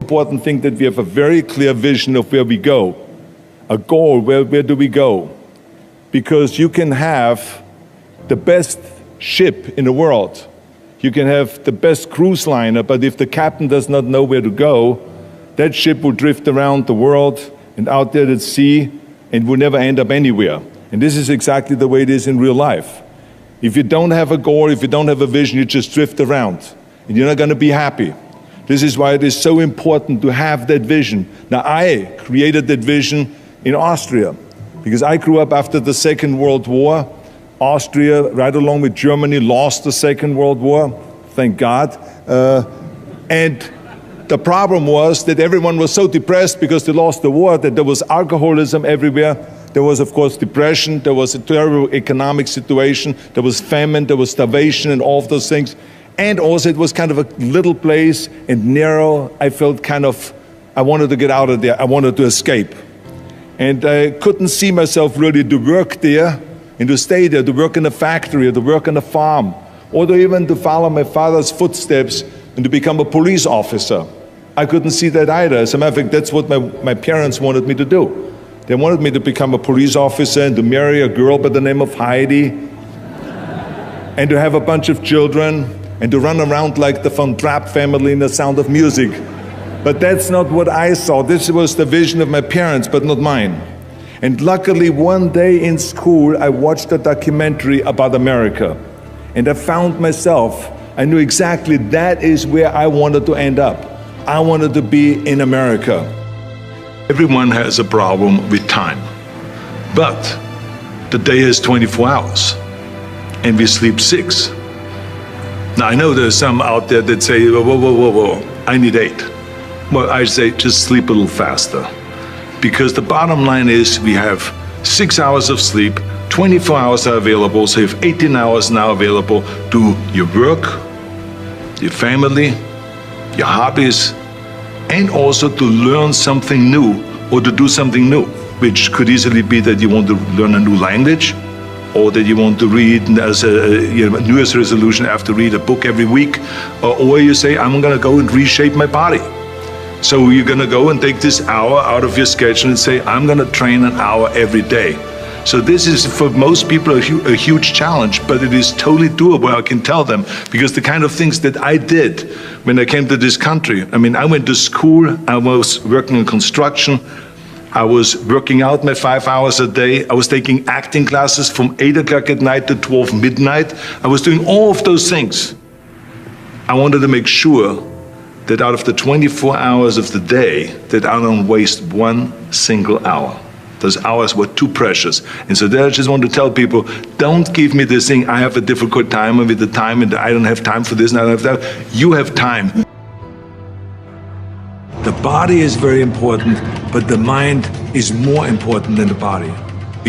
Important thing that we have a very clear vision of where we go, a goal, where do we go? Because you can have the best ship in the world, you can have the best cruise liner, but if the captain does not know where to go, that ship will drift around the world and out there at sea and will never end up anywhere. And this is exactly the way it is in real life. If you don't have a goal, if you don't have a vision, you just drift around and you're not going to be happy. This is why it is so important to have that vision. Now, I created that vision in Austria because I grew up after the Second World War. Austria, right along with Germany, lost the Second World War, thank God. And the problem was that everyone was so depressed because they lost the war that there was alcoholism everywhere. There was, of course, depression. There was a terrible economic situation. There was famine. There was starvation and all of those things. And also it was kind of a little place and narrow. I felt I wanted to get out of there. I wanted to escape. And I couldn't see myself really to work there and to stay there, to work in a factory or to work on a farm, or to even to follow my father's footsteps and to become a police officer. I couldn't see that either. As a matter of fact, that's what my parents wanted me to do. They wanted me to become a police officer and to marry a girl by the name of Heidi and to have a bunch of children and to run around like the Von Trapp family in The Sound of Music. But that's not what I saw. This was the vision of my parents, but not mine. And luckily, one day in school, I watched a documentary about America. And I found myself, I knew exactly that is where I wanted to end up. I wanted to be in America. Everyone has a problem with time. But the day has 24 hours, and we sleep 6. Now, I know there's some out there that say, whoa, I need 8. Well, I say just sleep a little faster. Because the bottom line is we have 6 hours of sleep, 24 hours are available, so you have 18 hours now available to your work, your family, your hobbies, and also to learn something new or to do something new, which could easily be that you want to learn a new language, or that you want to read as a New Year's resolution, I have to read a book every week, or you say, I'm going to go and reshape my body. So you're going to go and take this hour out of your schedule and say, I'm going to train an hour every day. So this is, for most people, a huge challenge, but it is totally doable, I can tell them, because the kind of things that I did when I came to this country, I mean, I went to school, I was working in construction, I was working out my 5 hours a day, I was taking acting classes from 8 o'clock at night to 12 midnight, I was doing all of those things. I wanted to make sure that out of the 24 hours of the day, that I don't waste one single hour. Those hours were too precious. And so there I just want to tell people, don't give me this thing, I have a difficult time with the time and I don't have time for this and I don't have that. You have time. The body is very important, but the mind is more important than the body.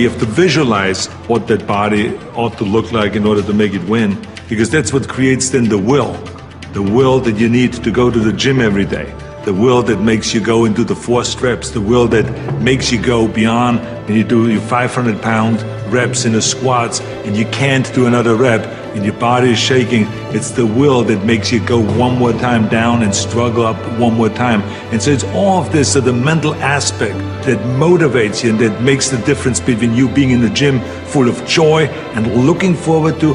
You have to visualize what that body ought to look like in order to make it win, because that's what creates then the will that you need to go to the gym every day. The will that makes you go into the 4 reps, the will that makes you go beyond and you do your 500-pound reps in the squats and you can't do another rep and your body is shaking. It's the will that makes you go one more time down and struggle up one more time. And so it's all of this, so the mental aspect that motivates you and that makes the difference between you being in the gym full of joy and looking forward to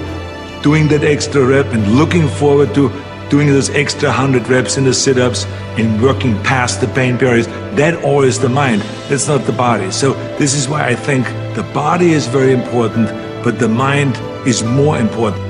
doing that extra rep and looking forward to doing those extra 100 reps in the sit-ups and working past the pain barriers. That all is the mind, that's not the body. So this is why I think the body is very important, but the mind is more important.